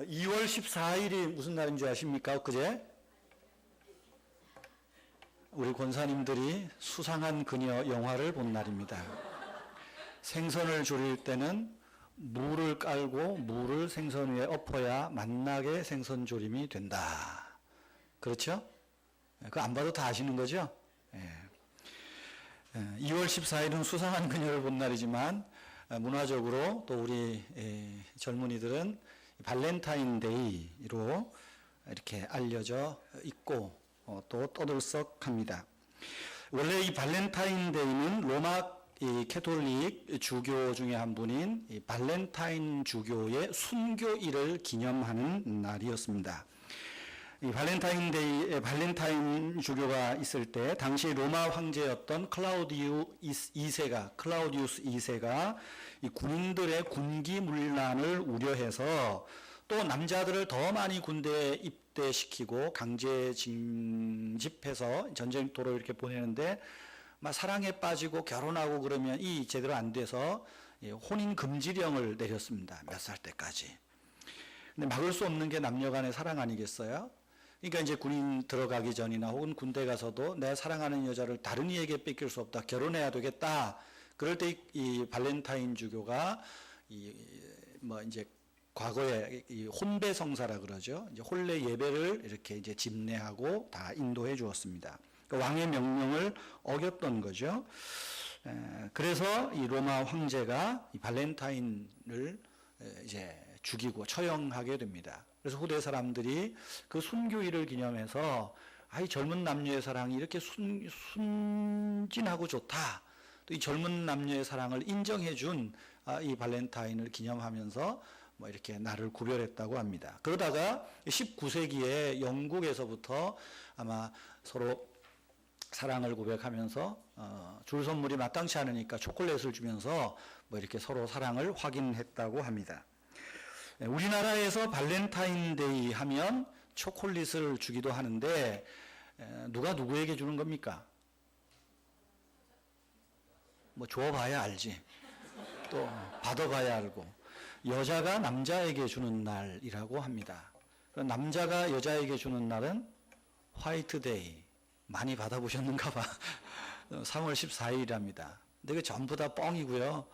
2월 14일이 무슨 날인 줄 아십니까? 그제? 우리 권사님들이 수상한 그녀 영화를 본 날입니다. 생선을 조릴 때는 무를 깔고 무를 생선 위에 엎어야 맛나게 생선 조림이 된다. 그렇죠? 그거 안 봐도 다 아시는 거죠? 2월 14일은 수상한 그녀를 본 날이지만 문화적으로 또 우리 젊은이들은 발렌타인데이로 이렇게 알려져 있고 또 떠들썩합니다. 원래 이 발렌타인데이는 로마 캐톨릭 주교 중에 한 분인 이 발렌타인 주교의 순교일을 기념하는 날이었습니다. 이 발렌타인 주교가 있을 때 당시 로마 황제였던 클라우디우스 2세가 이 군인들의 군기 문란을 우려해서 또 남자들을 더 많이 군대에 입대시키고 강제 징집해서 전쟁터로 이렇게 보내는데 막 사랑에 빠지고 결혼하고 그러면 이 제대로 안 돼서 혼인 금지령을 내렸습니다. 몇 살 때까지. 근데 막을 수 없는 게 남녀간의 사랑 아니겠어요? 그러니까 이제 군인 들어가기 전이나 혹은 군대 가서도 내 사랑하는 여자를 다른 이에게 뺏길 수 없다. 결혼해야 되겠다. 그럴 때 이 발렌타인 주교가 이제 과거에 이 혼배 성사라 그러죠. 이제 혼례 예배를 이렇게 이제 집례하고 다 인도해 주었습니다. 그러니까 왕의 명령을 어겼던 거죠. 그래서 이 로마 황제가 이 발렌타인을 이제 죽이고 처형하게 됩니다. 그래서 후대 사람들이 그 순교일을 기념해서 이 젊은 남녀의 사랑이 이렇게 순진하고 좋다. 또 이 젊은 남녀의 사랑을 인정해준 이 발렌타인을 기념하면서 뭐 이렇게 날을 구별했다고 합니다. 그러다가 19세기에 영국에서부터 아마 서로 사랑을 고백하면서 줄 선물이 마땅치 않으니까 초콜릿을 주면서 뭐 이렇게 서로 사랑을 확인했다고 합니다. 우리나라에서 발렌타인데이 하면 초콜릿을 주기도 하는데 누가 누구에게 주는 겁니까? 뭐 줘봐야 알지. 또 받아봐야 알고. 여자가 남자에게 주는 날이라고 합니다. 남자가 여자에게 주는 날은 화이트데이. 많이 받아보셨는가 봐. 3월 14일이랍니다. 근데 그 전부 다 뻥이고요.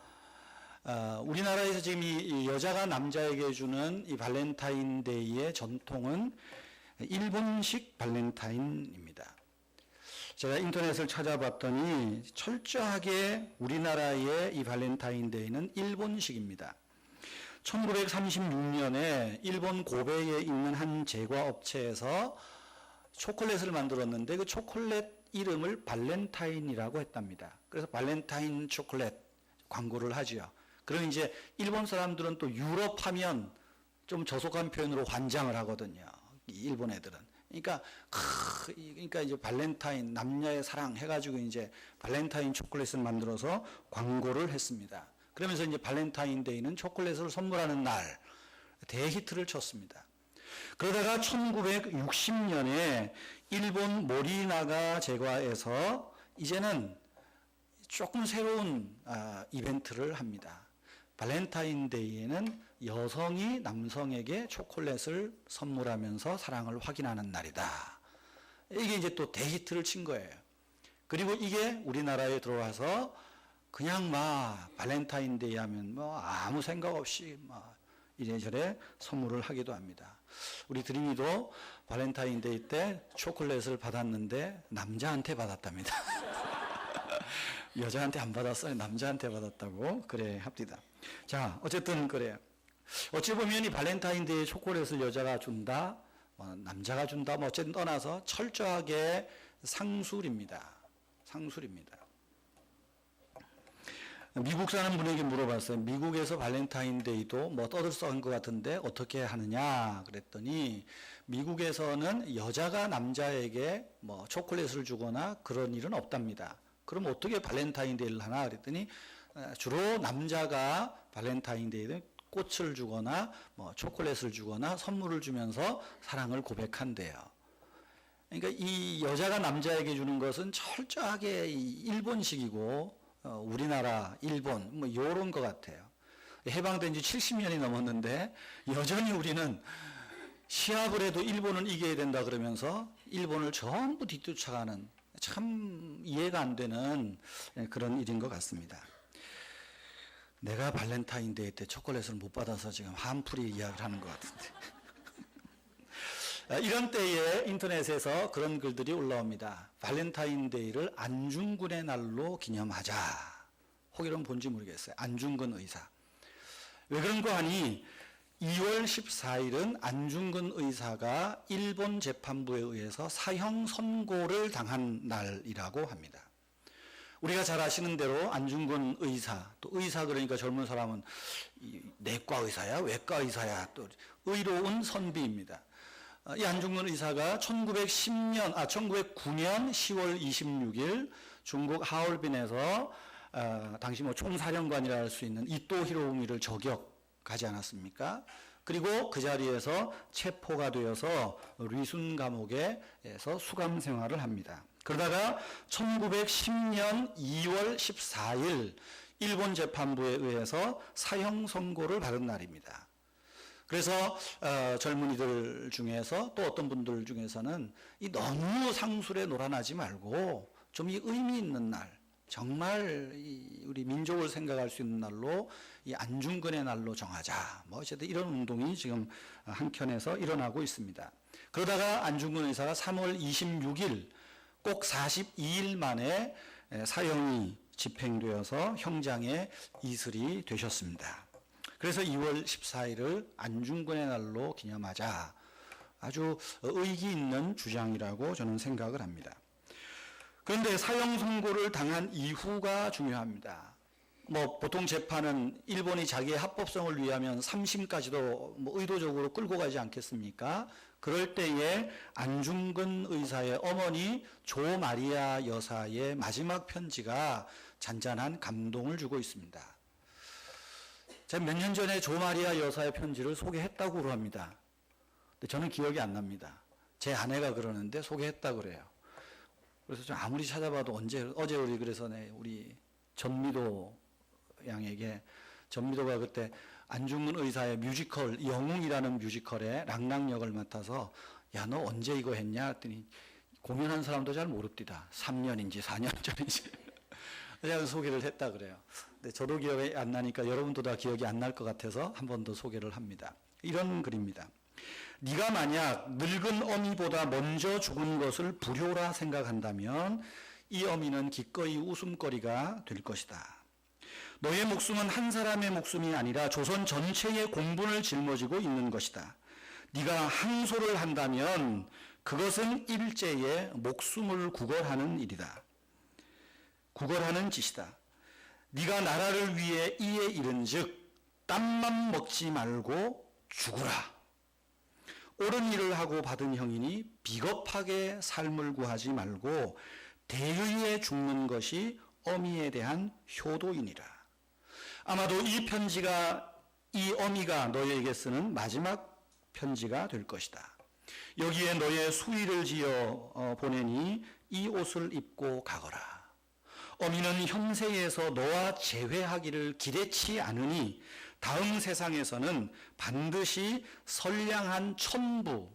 우리나라에서 지금 이 여자가 남자에게 주는 이 발렌타인데이의 전통은 일본식 발렌타인입니다. 제가 인터넷을 찾아봤더니 철저하게 우리나라의 이 발렌타인데이는 일본식입니다. 1936년에 일본 고베에 있는 한 제과업체에서 초콜릿을 만들었는데 그 초콜릿 이름을 발렌타인이라고 했답니다. 그래서 발렌타인 초콜릿 광고를 하지요. 그럼 이제 일본 사람들은 또 유럽 하면 좀 저속한 표현으로 환장을 하거든요. 일본 애들은. 그러니까 이제 발렌타인 남녀의 사랑 해가지고 이제 발렌타인 초콜릿을 만들어서 광고를 했습니다. 그러면서 이제 발렌타인데이는 초콜릿을 선물하는 날 대히트를 쳤습니다. 그러다가 1960년에 일본 모리나가 제과에서 이제는 조금 새로운 이벤트를 합니다. 발렌타인데이에는 여성이 남성에게 초콜릿을 선물하면서 사랑을 확인하는 날이다. 이게 이제 또 대히트를 친 거예요. 그리고 이게 우리나라에 들어와서 그냥 발렌타인데이 하면 아무 생각 없이 이래저래 선물을 하기도 합니다. 우리 드림이도 발렌타인데이 때 초콜릿을 받았는데 남자한테 받았답니다. 여자한테 안 받았어요. 남자한테 받았다고 그래 합디다. 자, 어쨌든 그래요. 어찌 보면 이 발렌타인데이 초콜릿을 여자가 준다, 남자가 준다, 어쨌든 떠나서 철저하게 상술입니다. 상술입니다. 미국 사는 분에게 물어봤어요. 미국에서 발렌타인데이도 떠들썩한 것 같은데 어떻게 하느냐 그랬더니 미국에서는 여자가 남자에게 초콜릿을 주거나 그런 일은 없답니다. 그럼 어떻게 발렌타인데이를 하나 그랬더니 주로 남자가 발렌타인데이에 꽃을 주거나 초콜릿을 주거나 선물을 주면서 사랑을 고백한대요. 그러니까 이 여자가 남자에게 주는 것은 철저하게 일본식이고 우리나라, 일본, 요런 것 같아요. 해방된 지 70년이 넘었는데 여전히 우리는 시합을 해도 일본은 이겨야 된다 그러면서 일본을 전부 뒤쫓아가는 참 이해가 안 되는 그런 일인 것 같습니다. 내가 발렌타인데이 때 초콜릿을 못 받아서 지금 한풀이 이야기를 하는 것 같은데. 이런 때에 인터넷에서 그런 글들이 올라옵니다. 발렌타인데이를 안중근의 날로 기념하자. 혹이론 본지 모르겠어요. 안중근 의사. 왜 그런 거 하니 2월 14일은 안중근 의사가 일본 재판부에 의해서 사형 선고를 당한 날이라고 합니다. 우리가 잘 아시는 대로 안중근 의사, 또 의사 그러니까 젊은 사람은 내과 의사야, 외과 의사야, 또 의로운 선비입니다. 이 안중근 의사가 1909년 10월 26일 중국 하얼빈에서 당시 뭐 총사령관이라 할 수 있는 이토 히로부미를 저격하지 않았습니까? 그리고 그 자리에서 체포가 되어서 리순 감옥에서 수감 생활을 합니다. 그러다가 1910년 2월 14일 일본 재판부에 의해서 사형 선고를 받은 날입니다. 그래서 젊은이들 중에서 또 어떤 분들 중에서는 이 너무 상술에 놀아나지 말고 좀 이 의미 있는 날, 정말 우리 민족을 생각할 수 있는 날로 이 안중근의 날로 정하자. 뭐 어쨌든 이런 운동이 지금 한켠에서 일어나고 있습니다. 그러다가 안중근 의사가 3월 26일 꼭 42일 만에 사형이 집행되어서 형장에 이슬이 되셨습니다. 그래서 2월 14일을 안중근의 날로 기념하자. 아주 의기 있는 주장이라고 저는 생각을 합니다. 그런데 사형 선고를 당한 이후가 중요합니다. 뭐 보통 재판은 일본이 자기의 합법성을 위하면 3심까지도 뭐 의도적으로 끌고 가지 않겠습니까? 그럴 때에 안중근 의사의 어머니 조 마리아 여사의 마지막 편지가 잔잔한 감동을 주고 있습니다. 제가 몇 년 전에 조 마리아 여사의 편지를 소개했다고 합니다. 근데 저는 기억이 안 납니다. 제 아내가 그러는데 소개했다고 그래요. 그래서 좀 아무리 찾아봐도 어제 우리 그래서 우리 전미도 양에게 전미도가 그때 안중근 의사의 뮤지컬 영웅이라는 뮤지컬에 랑랑 역을 맡아서 야, 너 언제 이거 했냐 했더니 공연한 사람도 잘 모릅니다. 3년인지 4년 전인지. 제가 소개를 했다 그래요. 근데 저도 기억이 안 나니까 여러분도 다 기억이 안 날 것 같아서 한 번 더 소개를 합니다. 이런 글입니다. 네가 만약 늙은 어미보다 먼저 죽은 것을 불효라 생각한다면 이 어미는 기꺼이 웃음거리가 될 것이다. 너의 목숨은 한 사람의 목숨이 아니라 조선 전체의 공분을 짊어지고 있는 것이다. 네가 항소를 한다면 그것은 일제의 목숨을 구걸하는 일이다. 구걸하는 짓이다. 네가 나라를 위해 이에 이른즉 땀만 먹지 말고 죽으라. 옳은 일을 하고 받은 형이니 비겁하게 삶을 구하지 말고 대의에 죽는 것이 어미에 대한 효도이니라. 아마도 이 편지가 이 어미가 너에게 쓰는 마지막 편지가 될 것이다. 여기에 너의 수의를 지어 보내니 이 옷을 입고 가거라. 어미는 현세에서 너와 재회하기를 기대치 않으니 다음 세상에서는 반드시 선량한 천부,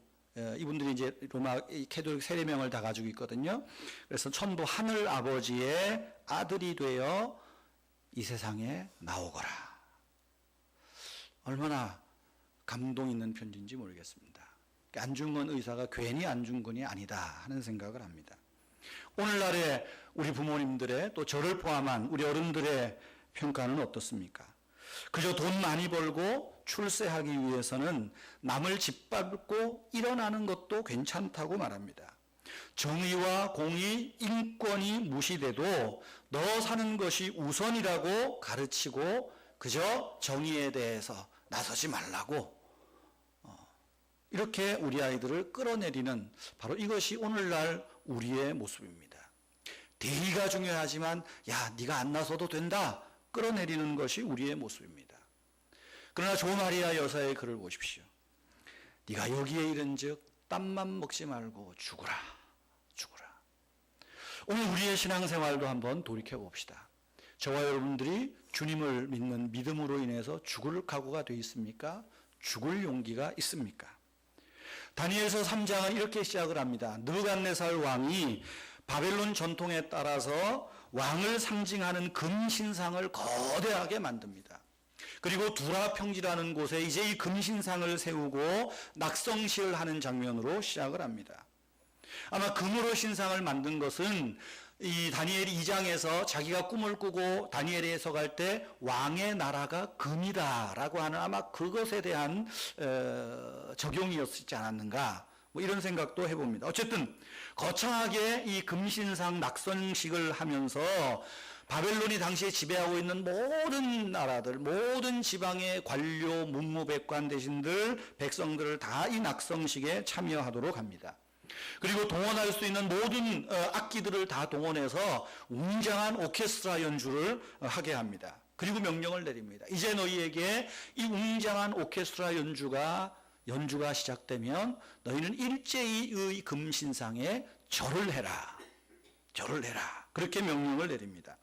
이분들이 이제 로마 캐톨릭 세례명을 다 가지고 있거든요. 그래서 천부 하늘 아버지의 아들이 되어 이 세상에 나오거라. 얼마나 감동 있는 편지인지 모르겠습니다. 안중근 의사가 괜히 안중근이 아니다 하는 생각을 합니다. 오늘날의 우리 부모님들의 또 저를 포함한 우리 어른들의 평가는 어떻습니까? 그저 돈 많이 벌고 출세하기 위해서는 남을 짓밟고 일어나는 것도 괜찮다고 말합니다. 정의와 공의, 인권이 무시돼도 너 사는 것이 우선이라고 가르치고 그저 정의에 대해서 나서지 말라고 이렇게 우리 아이들을 끌어내리는 바로 이것이 오늘날 우리의 모습입니다. 대의가 중요하지만 야, 네가 안 나서도 된다. 끌어내리는 것이 우리의 모습입니다. 그러나 조 마리아 여사의 글을 보십시오. 네가 여기에 이른즉 땀만 먹지 말고 죽으라. 죽으라. 오늘 우리의 신앙생활도 한번 돌이켜 봅시다. 저와 여러분들이 주님을 믿는 믿음으로 인해서 죽을 각오가 되어 있습니까? 죽을 용기가 있습니까? 다니엘서 3장은 이렇게 시작을 합니다. 느부갓네살 왕이 바벨론 전통에 따라서 왕을 상징하는 금신상을 거대하게 만듭니다. 그리고 두라 평지라는 곳에 이제 이 금신상을 세우고 낙성시를 하는 장면으로 시작을 합니다. 아마 금으로 신상을 만든 것은 이 다니엘이 2장에서 자기가 꿈을 꾸고 다니엘이 해석할 때 왕의 나라가 금이다라고 하는 아마 그것에 대한 적용이었지 않았는가, 뭐 이런 생각도 해봅니다. 어쨌든 거창하게 이 금신상 낙선식을 하면서 바벨론이 당시에 지배하고 있는 모든 나라들, 모든 지방의 관료, 문무백관 대신들, 백성들을 다 이 낙성식에 참여하도록 합니다. 그리고 동원할 수 있는 모든 악기들을 다 동원해서 웅장한 오케스트라 연주를 하게 합니다. 그리고 명령을 내립니다. 이제 너희에게 이 웅장한 오케스트라 연주가 시작되면 너희는 일제히 이 금신상에 절을 해라. 절을 해라. 그렇게 명령을 내립니다.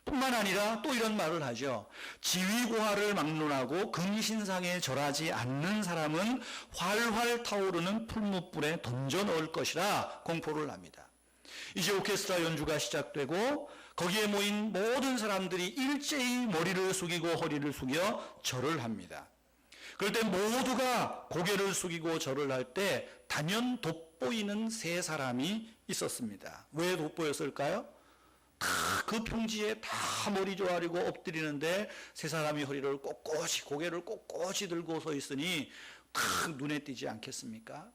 뿐만 아니라 또 이런 말을 하죠. 지위고하를 막론하고 금신상에 절하지 않는 사람은 활활 타오르는 풀무불에 던져 넣을 것이라 공포를 합니다. 이제 오케스트라 연주가 시작되고 거기에 모인 모든 사람들이 일제히 머리를 숙이고 허리를 숙여 절을 합니다. 그럴 때 모두가 고개를 숙이고 절을 할 때 단연 돋보이는 세 사람이 있었습니다. 왜 돋보였을까요? 그 평지에 다 머리 조아리고 엎드리는데 세 사람이 허리를 꼿꼿이, 고개를 꼿꼿이 들고 서 있으니 탁 눈에 띄지 않겠습니까?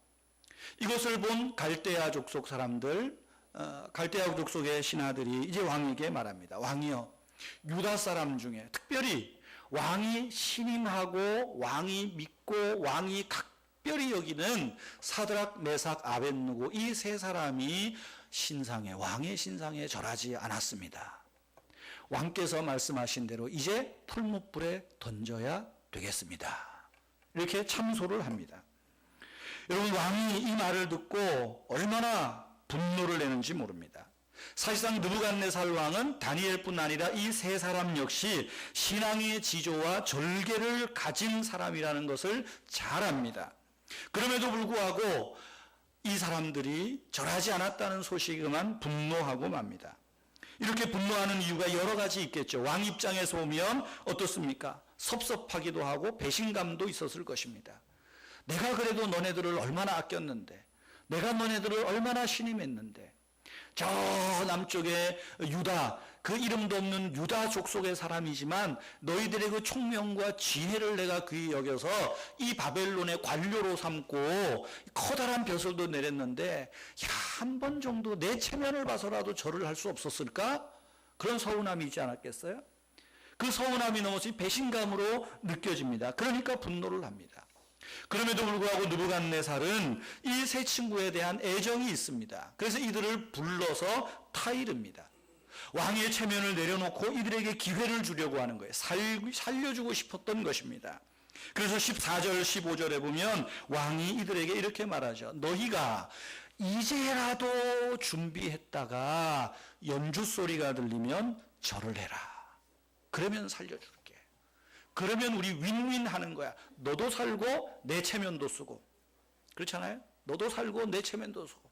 이것을 본 갈대아 족속 사람들, 갈대아 족속의 신하들이 이제 왕에게 말합니다. 왕이여, 유다 사람 중에 특별히 왕이 신임하고 왕이 믿고 왕이 각별히 여기는 사드락, 메삭, 아벳느고 이 세 사람이 왕의 신상에 절하지 않았습니다. 왕께서 말씀하신 대로 이제 풀무불에 던져야 되겠습니다. 이렇게 참소를 합니다. 여러분, 왕이 이 말을 듣고 얼마나 분노를 내는지 모릅니다. 사실상 느부갓네살 왕은 다니엘뿐 아니라 이 세 사람 역시 신앙의 지조와 절개를 가진 사람이라는 것을 잘 압니다. 그럼에도 불구하고 이 사람들이 절하지 않았다는 소식에만 분노하고 맙니다. 이렇게 분노하는 이유가 여러 가지 있겠죠. 왕 입장에서 보면 어떻습니까? 섭섭하기도 하고 배신감도 있었을 것입니다. 내가 그래도 너네들을 얼마나 아꼈는데, 내가 너네들을 얼마나 신임했는데, 저 남쪽에 유다, 그 이름도 없는 유다 족속의 사람이지만 너희들의 그 총명과 지혜를 내가 귀히 여겨서 이 바벨론의 관료로 삼고 커다란 벼슬도 내렸는데, 한 번 정도 내 체면을 봐서라도 절을 할 수 없었을까? 그런 서운함이 있지 않았겠어요? 그 서운함이 넘어서 배신감으로 느껴집니다. 그러니까 분노를 합니다. 그럼에도 불구하고 느부갓네살은 이 세 친구에 대한 애정이 있습니다. 그래서 이들을 불러서 타이릅니다. 왕의 체면을 내려놓고 이들에게 기회를 주려고 하는 거예요. 살려주고 싶었던 것입니다. 그래서 14절, 15절에 보면 왕이 이들에게 이렇게 말하죠. 너희가 이제라도 준비했다가 연주 소리가 들리면 절을 해라. 그러면 살려줄게. 그러면 우리 윈윈 하는 거야. 너도 살고 내 체면도 쓰고. 그렇잖아요? 너도 살고 내 체면도 쓰고.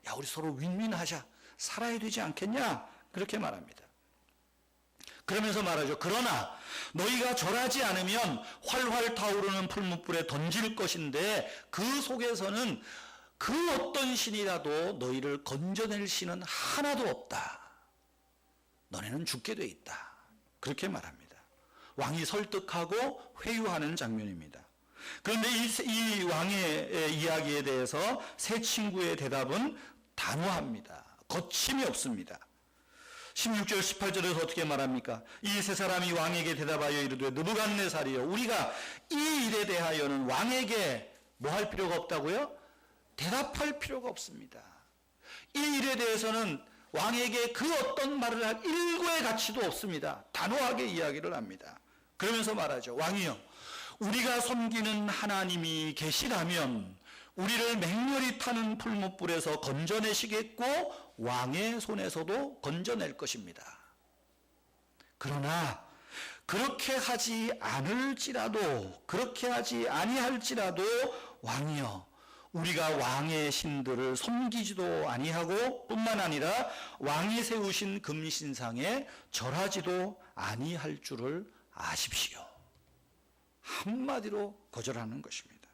야, 우리 서로 윈윈 하자. 살아야 되지 않겠냐? 그렇게 말합니다. 그러면서 말하죠. 그러나 너희가 절하지 않으면 활활 타오르는 풀무불에 던질 것인데 그 속에서는 그 어떤 신이라도 너희를 건져낼 신은 하나도 없다. 너네는 죽게 돼 있다. 그렇게 말합니다. 왕이 설득하고 회유하는 장면입니다. 그런데 이 왕의 이야기에 대해서 세 친구의 대답은 단호합니다. 거침이 없습니다. 16절 18절에서 어떻게 말합니까? 이 세 사람이 왕에게 대답하여 이르되 느부갓네살이여, 우리가 이 일에 대하여는 왕에게 뭐 할 필요가 없다고요? 대답할 필요가 없습니다. 이 일에 대해서는 왕에게 그 어떤 말을 할 일고의 가치도 없습니다. 단호하게 이야기를 합니다. 그러면서 말하죠. 왕이여, 우리가 섬기는 하나님이 계시다면 우리를 맹렬히 타는 풀무불에서 건져내시겠고 왕의 손에서도 건져낼 것입니다. 그러나 그렇게 하지 않을지라도, 그렇게 하지 아니할지라도 왕이여, 우리가 왕의 신들을 섬기지도 아니하고 뿐만 아니라 왕이 세우신 금신상에 절하지도 아니할 줄을 아십시오. 한마디로 거절하는 것입니다.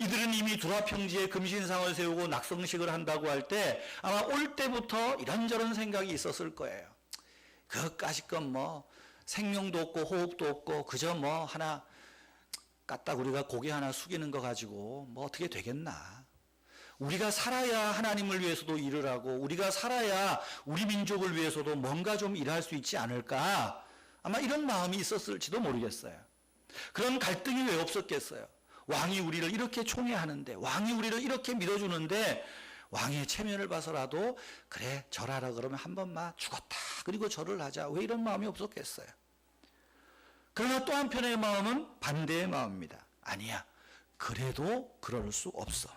이들은 이미 두라 평지에 금신상을 세우고 낙성식을 한다고 할 때 아마 올 때부터 이런저런 생각이 있었을 거예요. 그것까지껏 뭐 생명도 없고 호흡도 없고 그저 뭐 하나 까딱 우리가 고개 하나 숙이는 거 가지고 뭐 어떻게 되겠나. 우리가 살아야 하나님을 위해서도 일을 하고 우리가 살아야 우리 민족을 위해서도 뭔가 좀 일할 수 있지 않을까. 아마 이런 마음이 있었을지도 모르겠어요. 그런 갈등이 왜 없었겠어요. 왕이 우리를 이렇게 총애하는데, 왕이 우리를 이렇게 믿어주는데 왕의 체면을 봐서라도 그래 절하라 그러면 한 번만 죽었다 그리고 절을 하자, 왜 이런 마음이 없었겠어요. 그러나 또 한편의 마음은 반대의 마음입니다. 아니야, 그래도 그럴 수 없어.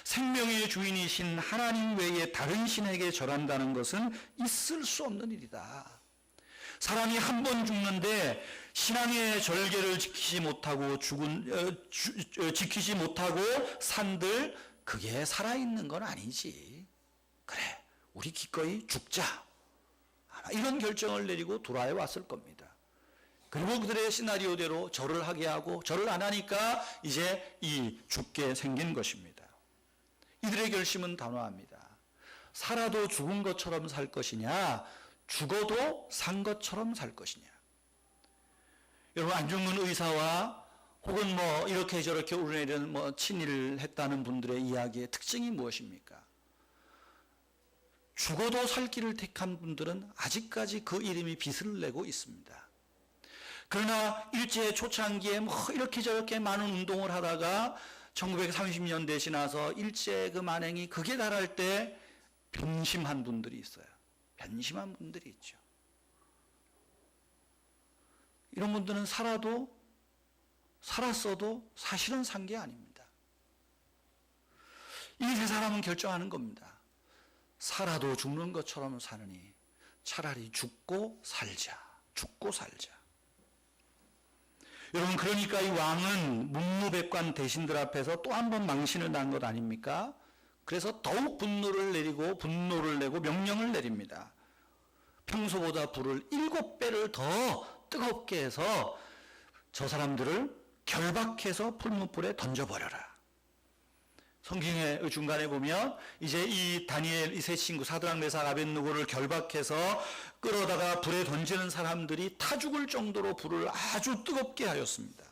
생명의 주인이신 하나님 외에 다른 신에게 절한다는 것은 있을 수 없는 일이다. 사람이 한 번 죽는데 신앙의 절개를 지키지 못하고 지키지 못하고 산들, 그게 살아있는 건 아니지. 그래, 우리 기꺼이 죽자. 아마 이런 결정을 내리고 두라에 왔을 겁니다. 그리고 그들의 시나리오대로 절을 하게 하고 절을 안 하니까 이제 이 죽게 생긴 것입니다. 이들의 결심은 단호합니다. 살아도 죽은 것처럼 살 것이냐, 죽어도 산 것처럼 살 것이냐. 여러분, 안 죽는 의사와 혹은 뭐 이렇게 저렇게 오르내리는 뭐 친일을 했다는 분들의 이야기의 특징이 무엇입니까? 죽어도 살 길을 택한 분들은 아직까지 그 이름이 빛을 내고 있습니다. 그러나 일제 초창기에 뭐 이렇게 저렇게 많은 운동을 하다가 1930년대 지나서 일제 그 만행이 극에 달할 때 변심한 분들이 있어요. 변심한 분들이 있죠. 이런 분들은 살았어도 사실은 산 게 아닙니다. 이 세 사람은 결정하는 겁니다. 살아도 죽는 것처럼 사느니 차라리 죽고 살자. 죽고 살자. 여러분, 그러니까 이 왕은 문무백관 대신들 앞에서 또 한 번 망신을 난 것 아닙니까? 그래서 더욱 분노를 내고 명령을 내립니다. 평소보다 불을 7배를 더 뜨겁게 해서 저 사람들을 결박해서 풀무불에 던져버려라. 성경의 중간에 보면 이제 이 다니엘, 이 세 친구 사드락 메삭 아벳느고를 결박해서 끌어다가 불에 던지는 사람들이 타 죽을 정도로 불을 아주 뜨겁게 하였습니다.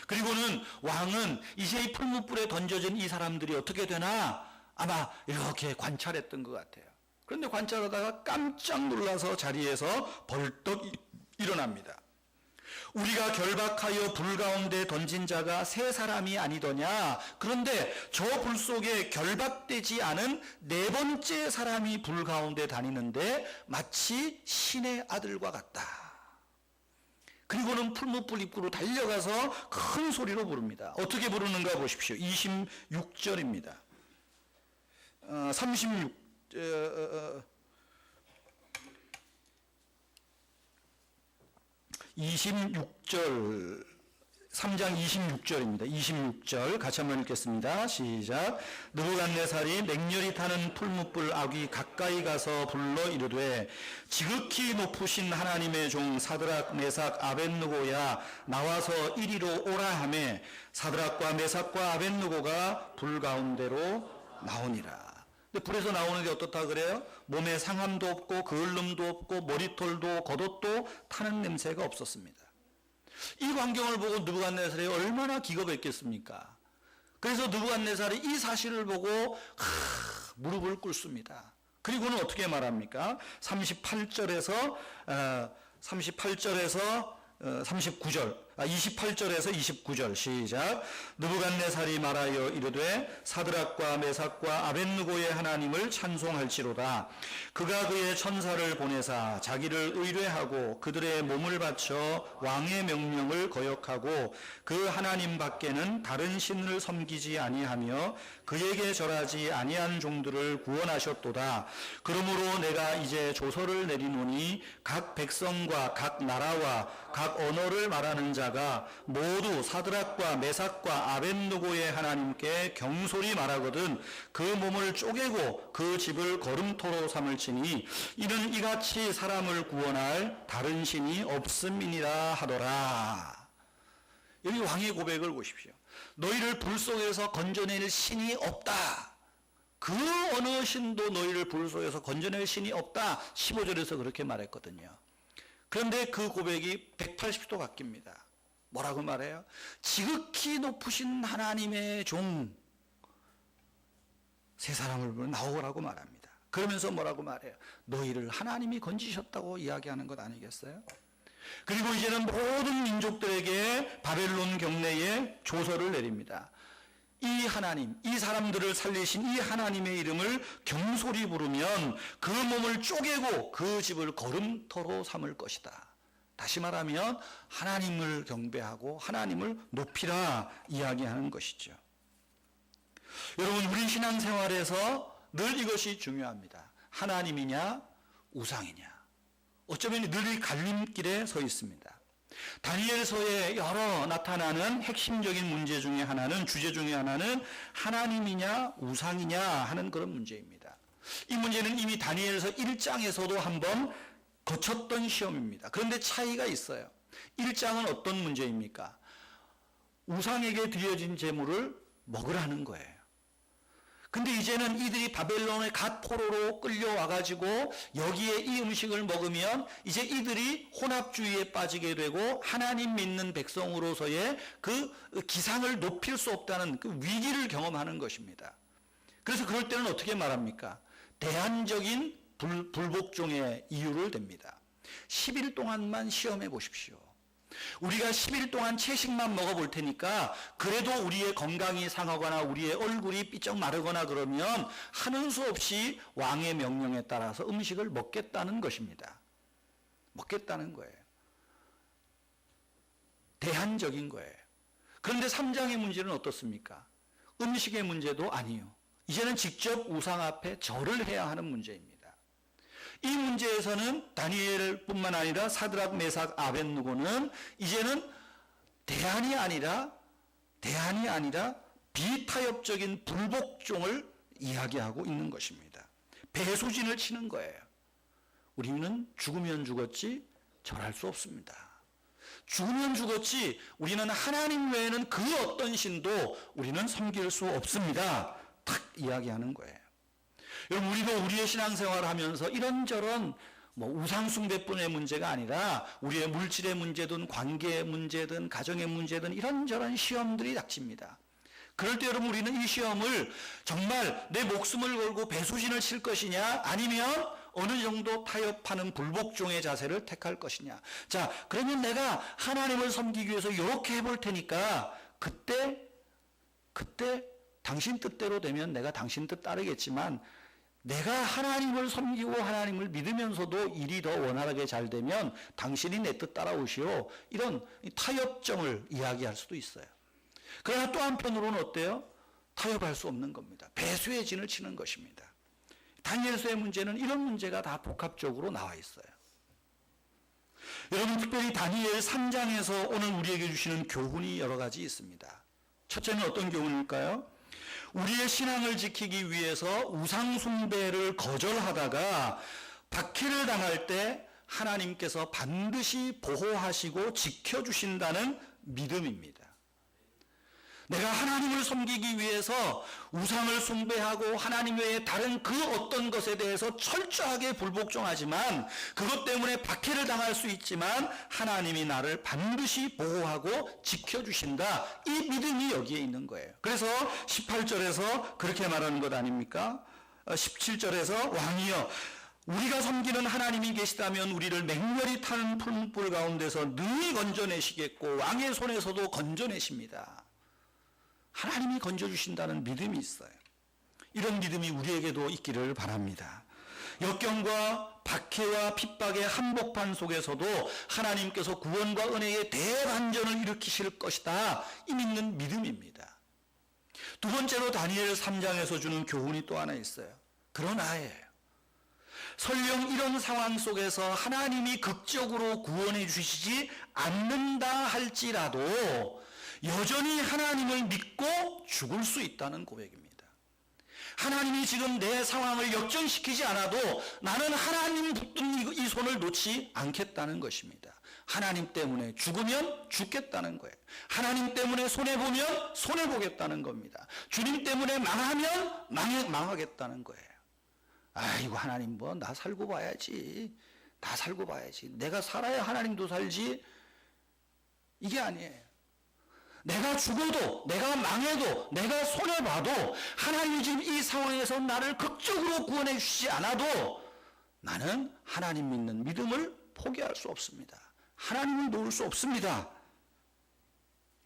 그리고는 왕은 이제 이 풀무불에 던져진 이 사람들이 어떻게 되나 아마 이렇게 관찰했던 것 같아요. 그런데 관찰하다가 깜짝 놀라서 자리에서 벌떡 일어납니다. 우리가 결박하여 불 가운데 던진 자가 세 사람이 아니더냐. 그런데 저 불 속에 결박되지 않은 네 번째 사람이 불 가운데 다니는데 마치 신의 아들과 같다. 그리고는 풀무불 입구로 달려가서 큰 소리로 부릅니다. 어떻게 부르는가 보십시오. 26절입니다. 26절, 3장 26절입니다. 26절 같이 한번 읽겠습니다. 시작. 느부갓네살이 맹렬히 타는 풀무불 아귀 가까이 가서 불러 이르되 지극히 높으신 하나님의 종 사드락 메삭 아벳느고야 나와서 이리로 오라 하매 사드락과 메삭과 아벳느고가 불 가운데로 나오니라. 근데 불에서 나오는데 어떻다 그래요? 몸에 상함도 없고 그을름도 없고 머리털도 겉옷도 타는 냄새가 없었습니다. 이 광경을 보고 느부갓네살이 얼마나 기겁했겠습니까? 그래서 느부갓네살이 이 사실을 보고 무릎을 꿇습니다. 그리고는 어떻게 말합니까? 38절에서 39절 28절에서 29절 시작. 느부갓네살이 말하여 이르되 사드락과 메삭과 아벳느고의 하나님을 찬송할지로다. 그가 그의 천사를 보내사 자기를 의뢰하고 그들의 몸을 바쳐 왕의 명령을 거역하고 그 하나님 밖에는 다른 신을 섬기지 아니하며 그에게 절하지 아니한 종들을 구원하셨도다. 그러므로 내가 이제 조서를 내리노니 각 백성과 각 나라와 각 언어를 말하는 자가 모두 사드락과 메삭과 아벳느고의 하나님께 경솔히 말하거든 그 몸을 쪼개고 그 집을 거름토로 삼을지니 이는 이같이 사람을 구원할 다른 신이 없음이니라 하더라. 여기 왕의 고백을 보십시오. 너희를 불 속에서 건져낼 신이 없다. 그 어느 신도 너희를 불 속에서 건져낼 신이 없다. 15절에서 그렇게 말했거든요. 그런데 그 고백이 180도 바뀝니다. 뭐라고 말해요? 지극히 높으신 하나님의 종 세 사람을 불러 나오라고 말합니다. 그러면서 뭐라고 말해요? 너희를 하나님이 건지셨다고 이야기하는 것 아니겠어요? 그리고 이제는 모든 민족들에게 바벨론 경내에 조서를 내립니다. 이 하나님, 이 사람들을 살리신 이 하나님의 이름을 경솔히 부르면 그 몸을 쪼개고 그 집을 거름토로 삼을 것이다. 다시 말하면 하나님을 경배하고 하나님을 높이라 이야기하는 것이죠. 여러분, 우리 신앙생활에서 늘 이것이 중요합니다. 하나님이냐 우상이냐. 어쩌면 늘 이 갈림길에 서 있습니다. 다니엘서에 여러 나타나는 핵심적인 문제 중에 하나는, 주제 중에 하나는 하나님이냐 우상이냐 하는 그런 문제입니다. 이 문제는 이미 다니엘서 1장에서도 한번 거쳤던 시험입니다. 그런데 차이가 있어요. 1장은 어떤 문제입니까? 우상에게 드려진 제물을 먹으라는 거예요. 근데 이제는 이들이 바벨론의 갓 포로로 끌려와가지고 여기에 이 음식을 먹으면 이제 이들이 혼합주의에 빠지게 되고 하나님 믿는 백성으로서의 그 기상을 높일 수 없다는 그 위기를 경험하는 것입니다. 그래서 그럴 때는 어떻게 말합니까? 대안적인 불복종의 이유를 댑니다. 10일 동안만 시험해 보십시오. 우리가 10일 동안 채식만 먹어볼 테니까 그래도 우리의 건강이 상하거나 우리의 얼굴이 삐쩍 마르거나 그러면 하는 수 없이 왕의 명령에 따라서 음식을 먹겠다는 것입니다. 먹겠다는 거예요. 대안적인 거예요. 그런데 3장의 문제는 어떻습니까? 음식의 문제도 아니요. 이제는 직접 우상 앞에 절을 해야 하는 문제입니다. 이 문제에서는 다니엘뿐만 아니라 사드락, 메삭, 아벳느고는 이제는 대안이 아니라 비타협적인 불복종을 이야기하고 있는 것입니다. 배수진을 치는 거예요. 우리는 죽으면 죽었지 절할 수 없습니다. 죽으면 죽었지 우리는 하나님 외에는 그 어떤 신도 우리는 섬길 수 없습니다. 탁 이야기하는 거예요. 여러분, 우리도 우리의 신앙생활을 하면서 이런저런 우상숭배뿐의 문제가 아니라 우리의 물질의 문제든 관계의 문제든 가정의 문제든 이런저런 시험들이 닥칩니다. 그럴 때 여러분, 우리는 이 시험을 정말 내 목숨을 걸고 배수진을 칠 것이냐 아니면 어느 정도 타협하는 불복종의 자세를 택할 것이냐. 자, 그러면 내가 하나님을 섬기기 위해서 이렇게 해볼 테니까 그때 당신 뜻대로 되면 내가 당신 뜻 따르겠지만 내가 하나님을 섬기고 하나님을 믿으면서도 일이 더 원활하게 잘 되면 당신이 내 뜻 따라오시오. 이런 타협점을 이야기할 수도 있어요. 그러나 또 한편으로는 어때요? 타협할 수 없는 겁니다. 배수의 진을 치는 것입니다. 다니엘서의 문제는 이런 문제가 다 복합적으로 나와 있어요. 여러분, 특별히 다니엘 3장에서 오늘 우리에게 주시는 교훈이 여러 가지 있습니다. 첫째는 어떤 교훈일까요? 우리의 신앙을 지키기 위해서 우상 숭배를 거절하다가 박해를 당할 때 하나님께서 반드시 보호하시고 지켜주신다는 믿음입니다. 내가 하나님을 섬기기 위해서 우상을 숭배하고 하나님 외에 다른 그 어떤 것에 대해서 철저하게 불복종하지만 그것 때문에 박해를 당할 수 있지만 하나님이 나를 반드시 보호하고 지켜주신다. 이 믿음이 여기에 있는 거예요. 그래서 18절에서 그렇게 말하는 것 아닙니까? 17절에서 왕이여 우리가 섬기는 하나님이 계시다면 우리를 맹렬히 타는 풀무불 가운데서 능히 건져내시겠고 왕의 손에서도 건져내십니다. 하나님이 건져주신다는 믿음이 있어요. 이런 믿음이 우리에게도 있기를 바랍니다. 역경과 박해와 핍박의 한복판 속에서도 하나님께서 구원과 은혜의 대반전을 일으키실 것이다. 이 믿는 믿음입니다. 두 번째로 다니엘 3장에서 주는 교훈이 또 하나 있어요. 그러나예요. 설령 이런 상황 속에서 하나님이 극적으로 구원해 주시지 않는다 할지라도 여전히 하나님을 믿고 죽을 수 있다는 고백입니다. 하나님이 지금 내 상황을 역전시키지 않아도 나는 하나님 붙든 이 손을 놓지 않겠다는 것입니다. 하나님 때문에 죽으면 죽겠다는 거예요. 하나님 때문에 손해보면 손해보겠다는 겁니다. 주님 때문에 망하면 망하겠다는 거예요. 아이고 하나님 뭐 나 살고 봐야지. 나 살고 봐야지. 내가 살아야 하나님도 살지. 이게 아니에요. 내가 죽어도 내가 망해도 내가 손해봐도 하나님이 지금 이 상황에서 나를 극적으로 구원해 주시지 않아도 나는 하나님 믿는 믿음을 포기할 수 없습니다. 하나님을 놓을 수 없습니다.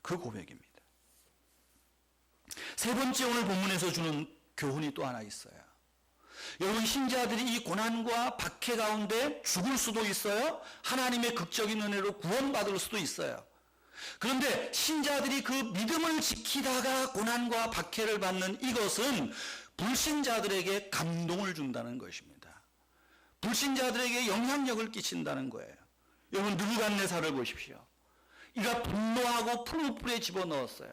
그 고백입니다. 세 번째 오늘 본문에서 주는 교훈이 또 하나 있어요. 여러분 신자들이 이 고난과 박해 가운데 죽을 수도 있어요. 하나님의 극적인 은혜로 구원받을 수도 있어요. 그런데 신자들이 그 믿음을 지키다가 고난과 박해를 받는 이것은 불신자들에게 감동을 준다는 것입니다. 불신자들에게 영향력을 끼친다는 거예요. 여러분 느부갓네살을 보십시오. 이가 분노하고 풀무불에 집어넣었어요.